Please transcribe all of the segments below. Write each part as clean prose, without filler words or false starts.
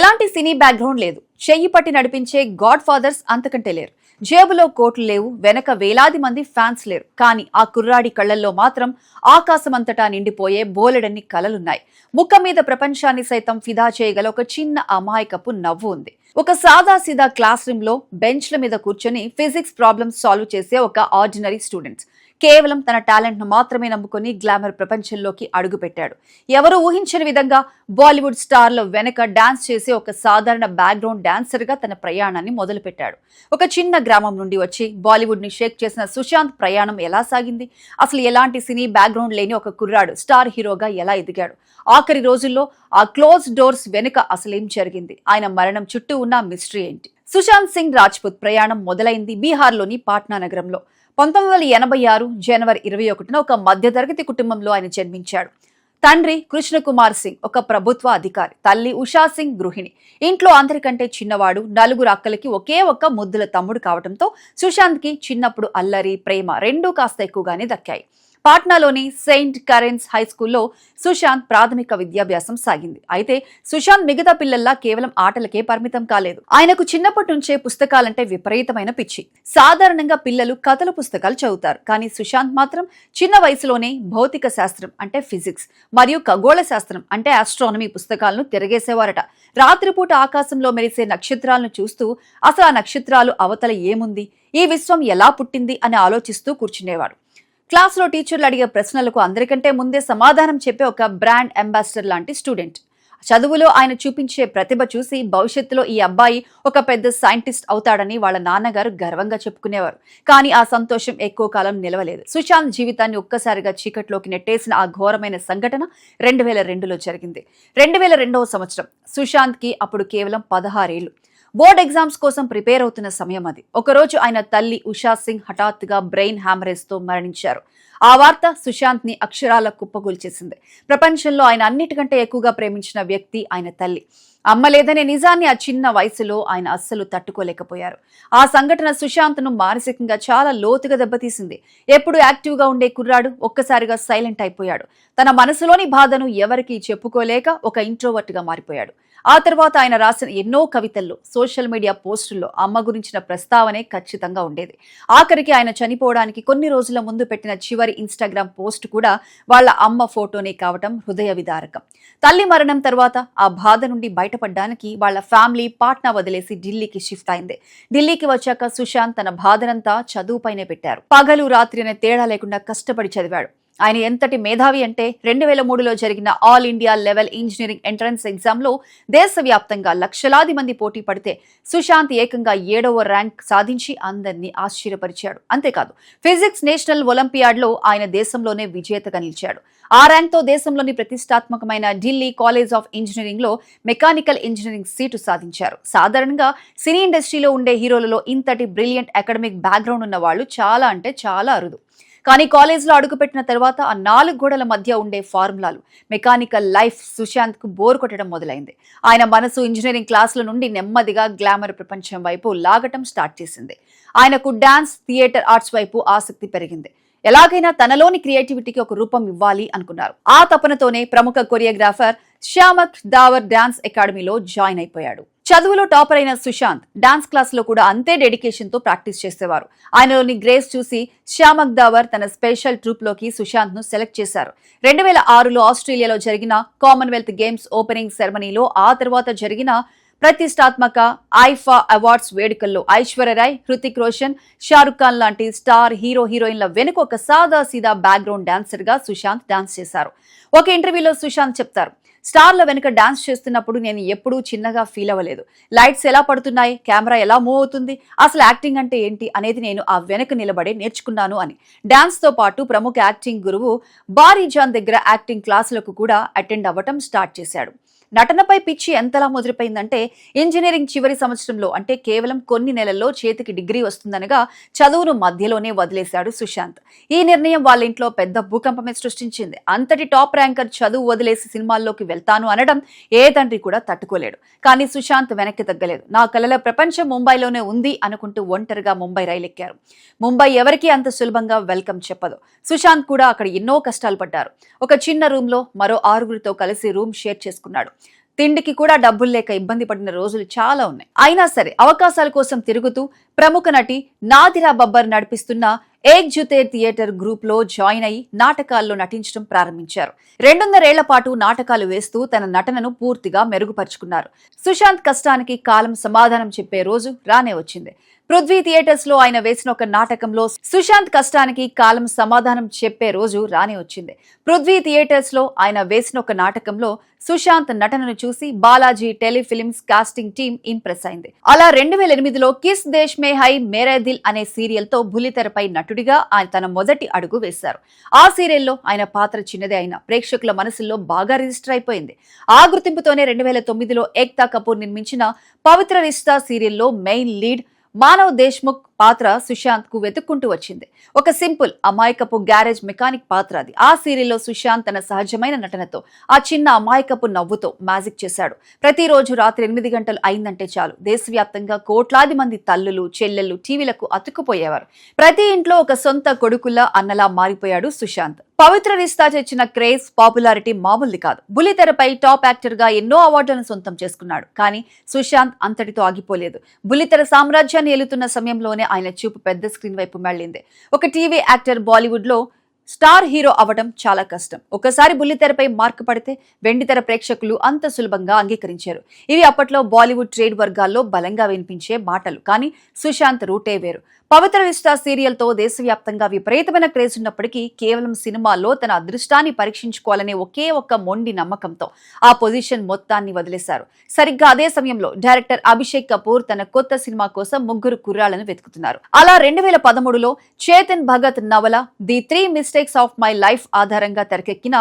ఎలాంటి cine background లేదు. చెయ్యి పట్టి నడిపించే గాడ్ ఫాదర్స్ అంతకంటే లేరు. జేబులో కోట్లు లేవు, వెనక వేలాది మంది ఫ్యాన్స్ లేరు. కానీ ఆ కుర్రాడి కళ్లల్లో మాత్రం ఆకాశమంతటా నిండిపోయే బోలెడన్ని కలలున్నాయి. ముక్క మీద ప్రపంచాన్ని సైతం ఫిదా చేయగల ఒక చిన్న అమాయకపు నవ్వు ఉంది. ఒక సాదాసీదా క్లాస్ రూమ్ లో బెంచ్ల మీద కూర్చొని ఫిజిక్స్ ప్రాబ్లమ్స్ సాల్వ్ చేసే ఒక ఆర్డినరీ స్టూడెంట్స్. కేవలం తన టాలెంట్ ను మాత్రమే నమ్ముకుని గ్లామర్ ప్రపంచంలోకి అడుగుపెట్టాడు. ఎవరు ఊహించని విధంగా బాలీవుడ్ స్టార్ల వెనక డాన్స్ చేసే ఒక సాధారణ బ్యాక్గ్రౌండ్ డాన్సర్ గా తన ప్రయాణాన్ని మొదలుపెట్టాడు. ఒక చిన్న గ్రామం నుండి వచ్చి బాలీవుడ్ ని షేక్ చేసిన సుశాంత్ ప్రయాణం ఎలా సాగింది? అసలు ఎలాంటి సినీ బ్యాక్గ్రౌండ్ లేని ఒక కుర్రాడు స్టార్ హీరోగా ఎలా ఎదిగాడు? ఆఖరి రోజుల్లో ఆ క్లోజ్ డోర్స్ వెనుక అసలేం జరిగింది? ఆయన మరణం చుట్టూ ఉన్న మిస్టరీ ఏంటి? సుశాంత్ సింగ్ రాజ్పుత్ ప్రయాణం మొదలైంది బీహార్లోని పాట్నా నగరంలో. 1986 జనవరి 21న ఒక మధ్యతరగతి కుటుంబంలో ఆయన జన్మించాడు. తండ్రి కృష్ణ కుమార్ సింగ్ ఒక ప్రభుత్వ అధికారి, తల్లి ఉషా సింగ్ గృహిణి. ఇంట్లో అందరికంటే చిన్నవాడు, నలుగురు అక్కలకి ఒకే ఒక్క ముద్దుల తమ్ముడు కావడంతో సుశాంత్ కి చిన్నప్పుడు అల్లరి, ప్రేమ రెండూ కాస్త ఎక్కువగానే దక్కాయి. పాట్నాలోని సెయింట్ కరెన్స్ హై స్కూల్లో సుశాంత్ ప్రాథమిక విద్యాభ్యాసం సాగింది. అయితే సుశాంత్ మిగతా పిల్లల్లా కేవలం ఆటలకే పరిమితం కాలేదు. ఆయనకు చిన్నప్పటి నుంచే పుస్తకాలంటే విపరీతమైన పిచ్చి. సాధారణంగా పిల్లలు కథల పుస్తకాలు చదువుతారు, కానీ సుశాంత్ మాత్రం చిన్న వయసులోనే భౌతిక శాస్త్రం అంటే ఫిజిక్స్ మరియు ఖగోళ శాస్త్రం అంటే ఆస్ట్రానమీ పుస్తకాలను తిరగేసేవారట. రాత్రిపూట ఆకాశంలో మెరిసే నక్షత్రాలను చూస్తూ అసలు ఆ నక్షత్రాలు అవతల ఏముంది, ఈ విశ్వం ఎలా పుట్టింది అని ఆలోచిస్తూ కూర్చునేవాడు. క్లాస్లో టీచర్లు అడిగే ప్రశ్నలకు అందరికంటే ముందే సమాధానం చెప్పే ఒక బ్రాండ్ అంబాసిడర్ లాంటి స్టూడెంట్. చదువులో ఆయన చూపించే ప్రతిభ చూసి భవిష్యత్తులో ఈ అబ్బాయి ఒక పెద్ద సైంటిస్ట్ అవుతాడని వాళ్ళ నాన్నగారు గర్వంగా చెప్పుకునేవారు. కానీ ఆ సంతోషం ఎక్కువ కాలం నిలవలేదు. సుశాంత్ జీవితాన్ని ఒక్కసారిగా చీకట్లోకి నెట్టేసిన ఆ ఘోరమైన సంఘటన 2002లో జరిగింది. 2002వ సంవత్సరం. సుశాంత్ కి అప్పుడు కేవలం 16 ఏళ్లు. బోర్డ్ ఎగ్జామ్స్ కోసం ప్రిపేర్ అవుతున్న సమయం అది. ఒకరోజు ఆయన తల్లి ఉషా సింగ్ హఠాత్తుగా బ్రెయిన్ హ్యామరేజ్ తో మరణించారు. ఆ వార్త సుశాంత్ ని అక్షరాల కుప్పగూల్చేసింది. ప్రపంచంలో ఆయన అన్నిటికంటే ఎక్కువగా ప్రేమించిన వ్యక్తి ఆయన తల్లి. అమ్మ లేదనే నిజాన్ని ఆ చిన్న వయసులో ఆయన అస్సలు తట్టుకోలేకపోయారు. ఆ సంఘటన సుశాంత్ ను మానసికంగా చాలా లోతుగా దెబ్బతీసింది. ఎప్పుడు యాక్టివ్ గా ఉండే కుర్రాడు ఒక్కసారిగా సైలెంట్ అయిపోయాడు. తన మనసులోని బాధను ఎవరికీ చెప్పుకోలేక ఒక ఇంట్రోవర్ట్ గా మారిపోయాడు. ఆ తర్వాత ఆయన రాసిన ఎన్నో కవితల్లో, సోషల్ మీడియా పోస్టుల్లో అమ్మ గురించిన ప్రస్తావనే ఖచ్చితంగా ఉండేది. ఆఖరికి ఆయన చనిపోవడానికి కొన్ని రోజుల ముందు పెట్టిన చివరి ఇన్స్టాగ్రామ్ పోస్ట్ కూడా వాళ్ళ అమ్మ ఫోటోనే కావటం హృదయ విదారకం. తల్లి మరణం తర్వాత ఆ బాధ నుండి బయటపడడానికి వాళ్ళ ఫ్యామిలీ పాట్నా వదిలేసి ఢిల్లీకి షిఫ్ట్ అయింది. ఢిల్లీకి వచ్చాక సుశాంత్ తన బాధనంతా చదువుపైనే పెట్టారు. పగలు రాత్రి అనే తేడా లేకుండా కష్టపడి చదివాడు. ఆయన ఎంతటి మేధావి అంటే 2003లో జరిగిన all India level engineering entrance ఎగ్జామ్లో దేశవ్యాప్తంగా లక్షలాది మంది పోటీ పడితే సుశాంత్ ఏకంగా 7వ ర్యాంక్ సాధించి అందరినీ ఆశ్చర్యపరిచాడు. అంతేకాదు, ఫిజిక్స్ నేషనల్ ఒలింపియాడ్లో ఆయన దేశంలోనే విజేతగా నిలిచాడు. ఆ ర్యాంక్తో దేశంలోని ప్రతిష్టాత్మకమైన ఢిల్లీ కాలేజ్ ఆఫ్ ఇంజనీరింగ్ లో మెకానికల్ ఇంజనీరింగ్ సీటు సాధించారు. సాధారణంగా సినీ ఇండస్ట్రీలో ఉండే హీరోలలో ఇంతటి బ్రిలియంట్ అకాడమిక్ బ్యాక్గ్రౌండ్ ఉన్న వాళ్ళు చాలా అంటే చాలా అరుదు. కానీ కాలేజ్లో అడుగుపెట్టిన తర్వాత ఆ 4 గోడల మధ్య ఉండే ఫార్ములాలు, మెకానికల్ లైఫ్ సుశాంత్ కు బోర్ కొట్టడం మొదలైంది. ఆయన మనసు ఇంజనీరింగ్ క్లాసుల నుండి నెమ్మదిగా గ్లామర్ ప్రపంచం వైపు లాగటం స్టార్ట్ చేసింది. ఆయనకు డాన్స్, థియేటర్ ఆర్ట్స్ వైపు ఆసక్తి పెరిగింది. ఎలాగైనా తనలోని క్రియేటివిటీకి ఒక రూపం ఇవ్వాలి అనుకున్నారు. ఆ తపనతోనే ప్రముఖ కొరియోగ్రాఫర్ శ్యామక్ దావర్ డాన్స్ అకాడమీలో జాయిన్ అయిపోయాడు. చదువులో టాపర్ అయిన సుశాంత్ డాన్స్ క్లాస్ లో కూడా అంతే డెడికేషన్ తో ప్రాక్టీస్ చేసేవారు. ఆయనలోని గ్రేస్ చూసి శ్యామక్ దావర్ తన స్పెషల్ ట్రూప్ లోకి సుశాంత్ ను సెలెక్ట్ చేశారు. 2006లో ఆస్ట్రేలియాలో జరిగిన కామన్వెల్త్ గేమ్స్ ఓపెనింగ్ సెరమనీలో, ఆ తర్వాత జరిగిన ప్రతిష్టాత్మక ఐఫా అవార్డ్స్ వేడుకల్లో ఐశ్వర్యరాయ్, హృతిక్ రోషన్, షారుఖ్ ఖాన్ లాంటి స్టార్ హీరోయిన్ల వెనుక ఒక సాదా సీదా బ్యాక్గ్రౌండ్ డాన్సర్ గా సుశాంత్ డాన్స్ చేశారు. ఒక ఇంటర్వ్యూలో సుశాంత్ చెప్తారు, స్టార్ల వెనుక డాన్స్ చేస్తున్నప్పుడు నేను ఎప్పుడూ చిన్నగా ఫీల్ అవ్వలేదు. లైట్స్ ఎలా పడుతున్నాయి, కెమెరా ఎలా మూవ్ అవుతుంది, అసలు యాక్టింగ్ అంటే ఏంటి అనేది నేను ఆ వెనక నిలబడే నేర్చుకున్నాను అని. డాన్స్ తో పాటు ప్రముఖ యాక్టింగ్ గురువు బారీ జాన్ దగ్గర యాక్టింగ్ క్లాసులకు కూడా అటెండ్ అవ్వటం స్టార్ట్ చేశాడు. నటనపై పిచ్చి ఎంతలా ముదిరిపోయిందంటే ఇంజనీరింగ్ చివరి సంవత్సరంలో, అంటే కేవలం కొన్ని నెలల్లో చేతికి డిగ్రీ వస్తుందనగా చదువును మధ్యలోనే వదిలేశాడు సుశాంత్. ఈ నిర్ణయం వాళ్ళ ఇంట్లో పెద్ద భూకంపమే సృష్టించింది. అంతటి టాప్ ర్యాంకర్ చదువు వదిలేసి సినిమాల్లోకి వెళ్తాను అనడం ఏ తండ్రి కూడా తట్టుకోలేడు. కానీ సుశాంత్ వెనక్కి తగ్గలేదు. నా కలల ప్రపంచం ముంబైలోనే ఉంది అనుకుంటూ ఒంటరిగా ముంబై రైలెక్కారు. ముంబై ఎవరికీ అంత సులభంగా వెల్కమ్ చెప్పదు. సుశాంత్ కూడా అక్కడ ఎన్నో కష్టాలు పడ్డారు. ఒక చిన్న రూమ్ లో మరో 6గురితో కలిసి రూమ్ షేర్ చేసుకున్నాడు. తిండికి కూడా డబ్బులు లేక ఇబ్బంది పడిన రోజులు చాలా ఉన్నాయి. అయినా సరే అవకాశాల కోసం తిరుగుతూ ప్రముఖ నటి నాదిరా బబ్బర్ నడిపిస్తున్న ఏక్ జుతే థియేటర్ గ్రూప్ లో జాయిన్ అయి నాటకాల్లో నటించడం ప్రారంభించారు. 2.5 ఏళ్ల పాటు నాటకాలు వేస్తూ తన నటనను పూర్తిగా మెరుగుపరుచుకున్నారు. సుశాంత్ కష్టానికి కాలం సమాధానం చెప్పే రోజు రానే వచ్చింది. పృథ్వీ థియేటర్స్ లో ఆయన వేసిన ఒక నాటకంలో సుశాంత్ కష్టానికి కాలం సమాధానం చెప్పే రోజు రానే వచ్చింది. పృథ్వీ థియేటర్స్ లో ఆయన వేసిన ఒక నాటకంలో సుశాంత్ నటనను చూసి Balaji Telefilms casting team impress అయింది. అలా 2008లో కిస్ దేశ్ మే హై మేరే దిల్ అనే సీరియల్ తో బుల్లితెరపై నటుడిగా ఆయన తన మొదటి అడుగు వేశారు. ఆ సీరియల్లో ఆయన పాత్ర చిన్నదే అయినా ప్రేక్షకుల మనసుల్లో బాగా రిజిస్టర్ అయిపోయింది. ఆ గుర్తింపుతోనే 2009లో ఏక్తా కపూర్ నిర్మించిన పవిత్ర రిష్తా సీరియల్లో మెయిన్ లీడ్ మానవ్ దేశ్ముఖ్ పాత్ర సుశాంత్ కు వెతుక్కుంటూ వచ్చింది. ఒక సింపుల్ అమాయకపు గ్యారేజ్ మెకానిక్ పాత్ర అది. ఆ సీరియల్లో సుశాంత్ తన సహజమైన నటనతో ఆ చిన్న అమాయకపు నవ్వుతో మ్యాజిక్ చేశాడు. ప్రతిరోజు రాత్రి 8 గంటలు అయిందంటే చాలు దేశవ్యాప్తంగా కోట్లాది మంది తల్లులు చెల్లెళ్లు టీవీలకు అతుక్కుపోయేవారు. ప్రతి ఇంట్లో ఒక సొంత కొడుకులా అన్నలా మారిపోయాడు సుశాంత్. పవిత్ర రిష్తా తెచ్చిన క్రేజ్ పాపులారిటీ మామూలుది కాదు. బుల్లితెరపై టాప్ యాక్టర్ గా ఎన్నో అవార్డులను సొంతం చేసుకున్నాడు. కానీ సుశాంత్ అంతటితో ఆగిపోలేదు. బుల్లితెర సామ్రాజ్యాన్ని ఏలుతున్న సమయంలోనే ఆయన చూపు పెద్ద స్క్రీన్ వైపు మళ్లింది. ఒక టీవీ యాక్టర్ బాలీవుడ్ లో స్టార్ హీరో అవడం చాలా కష్టం. ఒకసారి బుల్లితెరపై మార్కు పడితే వెండితెర ప్రేక్షకులు అంత సులభంగా అంగీకరించారు. ఇవి అప్పట్లో బాలీవుడ్ ట్రేడ్ వర్గాల్లో బలంగా వినిపించే మాటలు. కానీ సుశాంత్ రూటే వేరు. పవిత్ర రిష్తా సీరియల్ తో దేశవ్యాప్తంగా విపరీతమైన క్రేజ్ ఉన్నప్పటికీ కేవలం సినిమాల్లో తన అదృష్టాన్ని పరీక్షించుకోవాలనే ఒకే ఒక్క మొండి నమ్మకంతో ఆ పొజిషన్ మొత్తాన్ని వదిలేశారు. సరిగ్గా అదే సమయంలో డైరెక్టర్ అభిషేక్ కపూర్ తన కొత్త సినిమా కోసం 3 కుర్రాళ్లను వెతుకుతున్నారు. అలా 2013లో చేతన్ భగత్ నవల the 3 mistakes of my life ఆధారంగా తెరకెక్కిన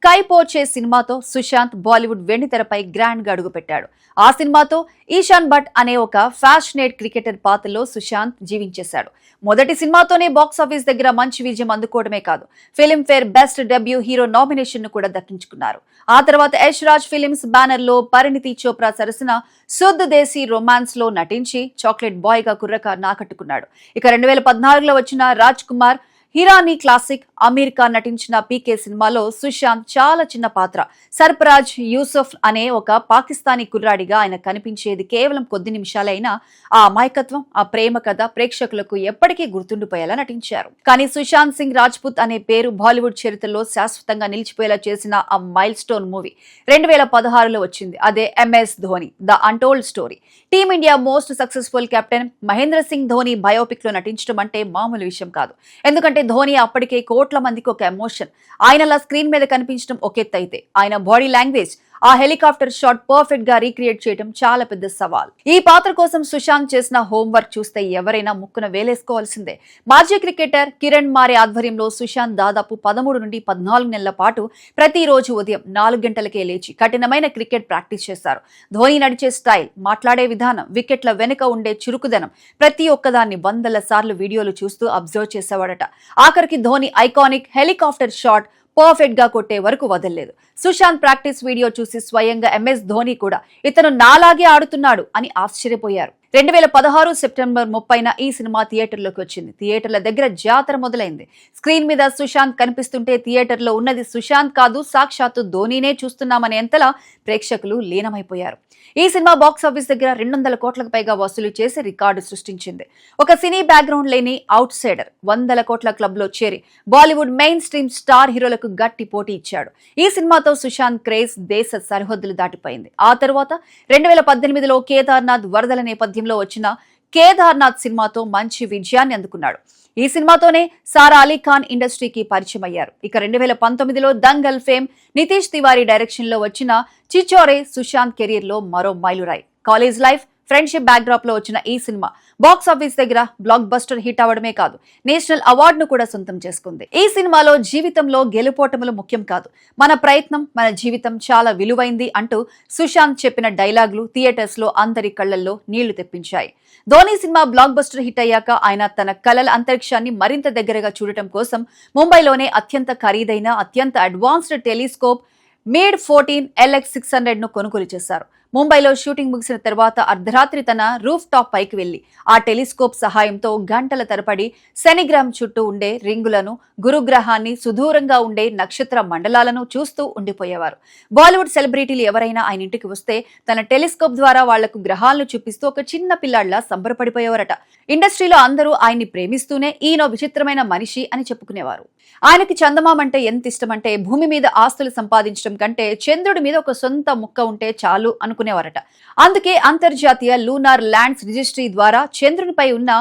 కైపోచే సినిమాతో సుశాంత్ బాలీవుడ్ వెండితెరపై గ్రాండ్ గా అడుగుపెట్టాడు. ఆ సినిమాతో ఈశాన్ భట్ అనే ఒక ఫ్యాషనేట్ క్రికెటర్ పాత్రలో సుశాంత్ జీవించేశాడు. మొదటి సినిమాతోనే బాక్సాఫీస్ దగ్గర మంచి విజయం అందుకోవడమే కాదు Filmfare best debut hero nomination ను కూడా దక్కించుకున్నారు. ఆ తర్వాత యష్ రాజ్ ఫిలిమ్స్ బ్యానర్ లో పరిణితి చోప్రా సరసన శుద్ధ్ దేశీ రొమాన్స్ లో నటించి చాక్లెట్ బాయ్ గా కుర్రకారును ఆకట్టుకున్నాడు. ఇక 2014లో వచ్చిన రాజ్ కుమార్ హిరానీ క్లాసిక్ అమీర్ ఖాన్ నటించిన పీకే సినిమాలో సుశాంత్ చాలా చిన్న పాత్ర సర్ఫరాజ్ యూసుఫ్ అనే ఒక పాకిస్తానీ కుర్రాడిగా ఆయన కనిపించేది కేవలం కొద్ది నిమిషాలైనా ఆ అమాయకత్వం ఆ ప్రేమ కథ ప్రేక్షకులకు ఎప్పటికీ గుర్తుండిపోయేలా నటించారు. కానీ సుశాంత్ సింగ్ రాజ్పుత్ అనే పేరు బాలీవుడ్ చరిత్రలో శాశ్వతంగా నిలిచిపోయేలా చేసిన ఆ మైల్ స్టోన్ మూవీ 2016లో వచ్చింది. అదే MS Dhoni the untold story. Team India most successful captain Mahendra Singh Dhoni biopic లో నటించడం అంటే మామూలు విషయం కాదు. ఎందుకంటే ధోని అప్పటికే కోట్ల మందికి ఒక ఎమోషన్. ఆయనలా స్క్రీన్ మీద కనిపించడం ఒక ఎత్తు అయితే ఆయన బాడీ లాంగ్వేజ్ ఆ హెలికాప్టర్ షాట్ పర్ఫెక్ట్ గా రీక్రియేట్ చేయడం చాలా పెద్ద సవాల్. ఈ పాత్ర కోసం సుశాంత్ చేసిన హోంవర్క్ చూస్తే ఎవరైనా ముక్కున వేలేసుకోవాల్సిందే. మాజీ క్రికెటర్ కిరణ్ మారే ఆధ్వర్యంలో సుశాంత్ దాదాపు 13 నుండి 14 నెలల పాటు ప్రతిరోజు ఉదయం 4 గంటలకే లేచి కఠినమైన క్రికెట్ ప్రాక్టీస్ చేశారు. ధోని నడిచే స్టైల్, మాట్లాడే విధానం, వికెట్ల వెనుక ఉండే చురుకుదనం ప్రతి ఒక్కదాన్ని వందల సార్లు వీడియోలు చూస్తూ అబ్జర్వ్ చేసేవాడట. ఆఖరికి Dhoni iconic helicopter shot perfect గా కొట్టే వరకు వదలలేదు. సుశాంత్ ప్రాక్టీస్ వీడియో చూసి స్వయంగా ఎంఎస్ ధోని కూడా ఇతను నాలాగే ఆడుతున్నాడు అని ఆశ్చర్యపోయారు. 2016 సెప్టెంబర్ 30న ఈ సినిమా థియేటర్లోకి వచ్చింది. థియేటర్ల దగ్గర జాతర మొదలైంది. స్క్రీన్ మీద సుశాంత్ కనిపిస్తుంటే థియేటర్లో ఉన్నది సుశాంత్ కాదు సాక్షాత్తు ధోనీనే చూస్తున్నామనేంతలా ప్రేక్షకులు లీనమైపోయారు. ఈ సినిమా బాక్సాఫీస్ దగ్గర 200 కోట్లకు పైగా వసూలు చేసి రికార్డు సృష్టించింది. ఒక సినీ బ్యాక్గ్రౌండ్ లేని అవుట్ సైడర్ 100 కోట్ల క్లబ్ లో చేరి బాలీవుడ్ మెయిన్ స్ట్రీమ్ స్టార్ హీరోలకు గట్టి పోటీ ఇచ్చాడు. ఈ సినిమాతో సుశాంత్ క్రేజ్ దేశ సరిహద్దులు దాటిపోయింది. ఆ తర్వాత 2018లో కేదార్నాథ్ వరదల నేపథ్యంలో వచ్చిన కేదార్నాథ్ సినిమాతో మంచి విజయాన్ని అందుకున్నాడు. ఈ సినిమాతోనే సారా అలీ ఖాన్ ఇండస్ట్రీకి పరిచయం అయ్యారు. ఇక 2019లో దంగల్ ఫేమ్ నితీష్ తివారీ డైరెక్షన్ లో వచ్చిన చిచోరే సుశాంత్ కెరీర్ లో మరో మైలురాయి. College life friendship backdrop లో వచ్చిన ఈ సినిమా బాక్స్ ఆఫీస్ దగ్గర బ్లాక్ బస్టర్ హిట్ అవడమే కాదు నేషనల్ అవార్డును కూడా సొంతం చేసుకుంది. ఈ సినిమాలో జీవితంలో గెలుపోటములు ముఖ్యం కాదు, మన ప్రయత్నం మన జీవితం చాలా విలువైంది అంటూ సుశాంత్ చెప్పిన డైలాగులు థియేటర్స్ లో అందరి కళ్లల్లో నీళ్లు తెప్పించాయి. ధోని సినిమా బ్లాక్ బస్టర్ హిట్ అయ్యాక ఆయన తన కలల అంతరిక్షాన్ని మరింత దగ్గరగా చూడటం కోసం ముంబైలోనే అత్యంత ఖరీదైన అత్యంత అడ్వాన్స్డ్ టెలిస్కోప్ మీడ్ 14 LX600 ను కొనుగోలు చేశారు. ముంబైలో షూటింగ్ ముగిసిన తర్వాత అర్ధరాత్రి తన రూఫ్ టాప్ పైకి వెళ్లి ఆ టెలిస్కోప్ సహాయంతో గంటల తరబడి శనిగ్రహం చుట్టూ ఉండే రింగులను, గురుగ్రహాన్ని, సుదూరంగా ఉండే నక్షత్ర మండలాలను చూస్తూ ఉండిపోయేవారు. బాలీవుడ్ సెలబ్రిటీలు ఎవరైనా ఆయన ఇంటికి వస్తే తన టెలిస్కోప్ ద్వారా వాళ్లకు గ్రహాలను చూపిస్తూ ఒక చిన్న పిల్లాడిలా సంబరపడిపోయేవారట. ఇండస్ట్రీలో అందరూ ఆయన్ని ప్రేమిస్తూనే ఈయన విచిత్రమైన మనిషి అని చెప్పుకునేవారు. ఆయనకి చందమామ అంటే ఎంత ఇష్టమంటే భూమి మీద ఆస్తులు సంపాదించడం కంటే చంద్రుడి మీద ఒక సొంత ముక్క ఉంటే చాలు అనుకునేవారట. అందుకే అంతర్జాతీయ లూనార్ ల్యాండ్స్ రిజిస్ట్రీ ద్వారా చంద్రునిపై ఉన్న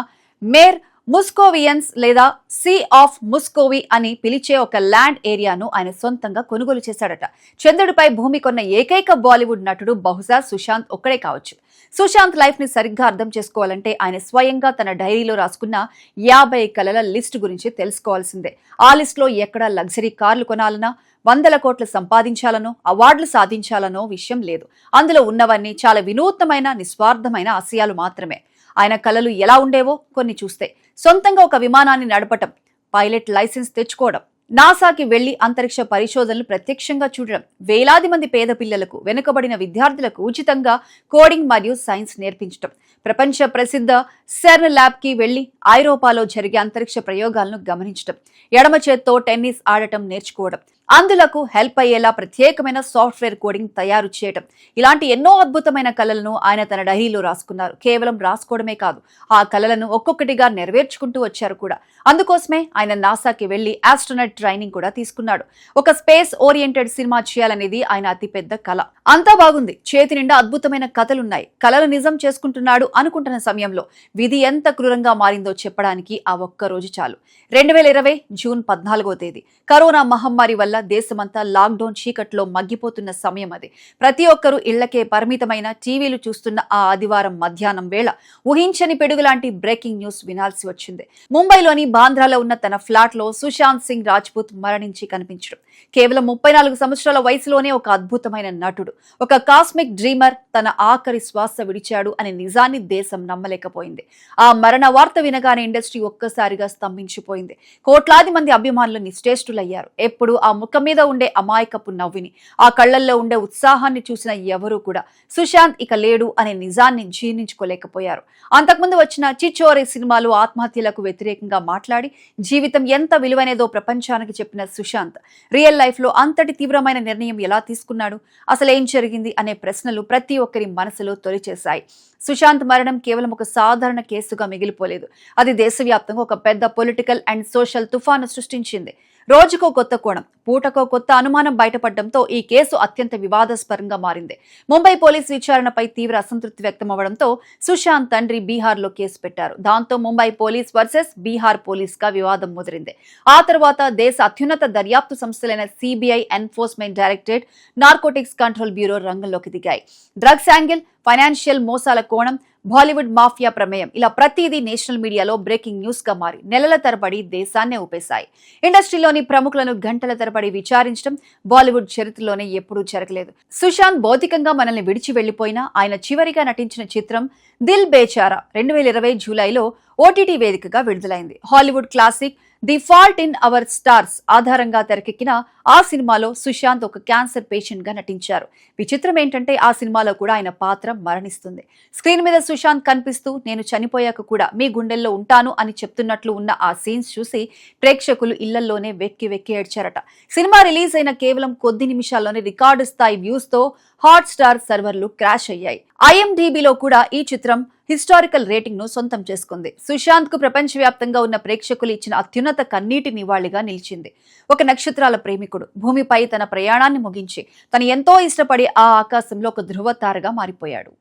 మేర్ ముస్కోవియన్స్ లేదా సీ ఆఫ్ ముస్కోవి అని పిలిచే ఒక ల్యాండ్ ఏరియాను ఆయన సొంతంగా కొనుగోలు చేశాడట. చంద్రుడిపై భూమి కొన్న ఏకైక బాలీవుడ్ నటుడు బహుశా సుశాంత్ ఒక్కడే కావచ్చు. సుశాంత్ లైఫ్ ని సరిగ్గా అర్థం చేసుకోవాలంటే ఆయన స్వయంగా తన డైరీలో రాసుకున్న 50 కలల లిస్ట్ గురించి తెలుసుకోవాల్సిందే. ఆ లిస్ట్ లో ఎక్కడా లగ్జరీ కార్లు కొనాలన్నా, 100 కోట్లు సంపాదించాలనో, అవార్డులు సాధించాలనో విషయం లేదు. అందులో ఉన్నవన్నీ చాలా వినూత్నమైన, నిస్వార్థమైన ఆశయాలు మాత్రమే. ఆయన కలలు ఎలా ఉండేవో కొన్ని చూస్తే, సొంతంగా ఒక విమానాన్ని నడపటం, పైలట్ లైసెన్స్ తెచ్చుకోవడం, నాసాకి వెళ్లి అంతరిక్ష పరిశోధనలు ప్రత్యక్షంగా చూడడం, వేలాది మంది పేద పిల్లలకు, వెనుకబడిన విద్యార్థులకు ఉచితంగా కోడింగ్ మరియు సైన్స్ నేర్పించడం, ప్రపంచ ప్రసిద్ధ సెర్న్ ల్యాబ్ కి వెళ్లి ఐరోపాలో జరిగే అంతరిక్ష ప్రయోగాలను గమనించడం, ఎడమ చేత్తో టెన్నిస్ ఆడటం నేర్చుకోవడం, అందులకు హెల్ప్ అయ్యేలా ప్రత్యేకమైన సాఫ్ట్వేర్ కోడింగ్ తయారు చేయడం, ఇలాంటి ఎన్నో అద్భుతమైన కళలను ఆయన తన డైరీలో రాసుకున్నారు. కేవలం రాసుకోవడమే కాదు, ఆ కళలను ఒక్కొక్కటిగా నెరవేర్చుకుంటూ వచ్చారు కూడా. అందుకోసమే ఆయన నాసాకి వెళ్లి ఆస్ట్రోనట్ ట్రైనింగ్ కూడా తీసుకున్నాడు. ఒక స్పేస్ ఓరియంటెడ్ సినిమా చేయాలనేది ఆయన అతిపెద్ద కళ. అంతా బాగుంది, చేతి నిండా అద్భుతమైన కథలున్నాయి. కళలు నిజం చేసుకుంటున్నాడు అనుకుంటున్న సమయంలో విధి ఎంత క్రూరంగా మారిందో చెప్పడానికి ఆ ఒక్క రోజు చాలు. 2020 జూన్ 14వ తేదీ కరోనా మహమ్మారి వల్ల దేశమంతా లాక్డౌన్ చీకట్లో మగ్గిపోతున్న సమయం అది. ప్రతి ఒక్కరూ ఇళ్లకే పరిమితమైన టీవీలు చూస్తున్న ఆ ఆదివారం మధ్యాహ్నం వేళ ఊహించని పిడుగులాంటి బ్రేకింగ్ న్యూస్ వినాల్సి వచ్చింది. ముంబైలోని బాంద్రాలో ఉన్న తన ఫ్లాట్ లో సుశాంత్ సింగ్ రాజ్పుత్ మరణించి కనిపించడం. కేవలం 34 సంవత్సరాల వయసులోనే ఒక అద్భుతమైన నటుడు, ఒక కాస్మిక్ డ్రీమర్ తన ఆఖరి శ్వాస విడిచాడు అనే నిజాన్ని దేశం నమ్మలేకపోయింది. ఆ మరణ వార్త వినగానే ఇండస్ట్రీ ఒక్కసారిగా స్తంభించిపోయింది. కోట్లాది మంది అభిమానులు నిశ్చేష్టులయ్యారు. ఎప్పుడు ఆ ముఖం మీద ఉండే అమాయకపు నవ్విని, ఆ కళ్లల్లో ఉండే ఉత్సాహాన్ని చూసిన ఎవరూ కూడా సుశాంత్ ఇక లేడు అనే నిజాన్ని జీర్ణించుకోలేకపోయారు. అంతకుముందు వచ్చిన చిచోరే సినిమాలు ఆత్మహత్యలకు వ్యతిరేకంగా మాట్లాడి జీవితం ఎంత విలువైనదో ప్రపంచానికి చెప్పిన సుశాంత్ రియల్ లైఫ్ లో అంతటి తీవ్రమైన నిర్ణయం ఎలా తీసుకున్నాడు, అసలేం జరిగింది అనే ప్రశ్నలు ప్రతి ఒక్కరి మనసులో తొలిచేశాయి. సుశాంత్ మరణం కేవలం ఒక సాధారణ కేసుగా మిగిలిపోలేదు. అది దేశవ్యాప్తంగా ఒక పెద్ద పొలిటికల్ అండ్ సోషల్ తుఫాను సృష్టించింది. రోజుకో కొత్త కోణం, పూటకో కొత్త అనుమానం బయటపడడంతో ఈ కేసు అత్యంత వివాదాస్పదంగా మారింది. ముంబై పోలీసు విచారణపై తీవ్ర అసంతృప్తి వ్యక్తమవడంతో సుశాంత్ తండ్రి బీహార్లో కేసు పెట్టారు. దాంతో Mumbai police versus Bihar police గా వివాదం ముదిరింది. ఆ తర్వాత దేశ అత్యున్నత దర్యాప్తు సంస్థలైన CBI, enforcement directorate, narcotics control bureau రంగంలోకి దిగాయి. డ్రగ్స్ యాంగిల్, ఫైనాన్షియల్ మోసాల కోణం, బాలీవుడ్ మాఫియా ప్రమేయం, ఇలా ప్రతిదీ నేషనల్ మీడియాలో బ్రేకింగ్ న్యూస్ గా మారి నెలల తరబడి దేశాన్నే ఊపేశాయి. ఇండస్ట్రీలోని ప్రముఖులను గంటల తరబడి విచారించడం బాలీవుడ్ చరిత్రలోనే ఎప్పుడూ జరగలేదు. సుశాంత్ భౌతికంగా మనల్ని విడిచి వెళ్లిపోయినా ఆయన చివరిగా నటించిన చిత్రం దిల్ బేచారా 2020 జూలైలో ఓటీటీ వేదికగా విడుదలైంది. Hollywood classic the fault in our stars ఆధారంగా తెరకెక్కిన ఆ సినిమాలో సుశాంత్ ఒక క్యాన్సర్ పేషెంట్ గా నటించారు. విచిత్రం ఏంటంటే ఆ సినిమాలో కూడా ఆయన పాత్ర మరణిస్తుంది. స్క్రీన్ మీద సుశాంత్ కనిపిస్తూ నేను చనిపోయాక కూడా మీ గుండెల్లో ఉంటాను అని చెప్తున్నట్లు ఉన్న ఆ సీన్స్ చూసి ప్రేక్షకులు ఇళ్లల్లోనే వెక్కి వెక్కి ఏడ్చారట. సినిమా రిలీజ్ అయిన కేవలం కొద్ది నిమిషాల్లోనే రికార్డు స్థాయి వ్యూస్ తో హాట్ స్టార్ సర్వర్లు క్రాష్ అయ్యాయి. IMDbలో కూడా ఈ చిత్రం హిస్టారికల్ రేటింగ్ ను సొంతం చేసుకుంది. సుశాంత్ కు ప్రపంచవ్యాప్తంగా ఉన్న ప్రేక్షకులు ఇచ్చిన అత్యున్నత కన్నీటి నివాళిగా నిలిచింది. ఒక నక్షత్రాల ప్రేమికుడు భూమిపై తన ప్రయాణాన్ని ముగించి తను ఎంతో ఇష్టపడి ఆ ఆకాశంలో ఒక ధృవ తారగా మారిపోయాడు.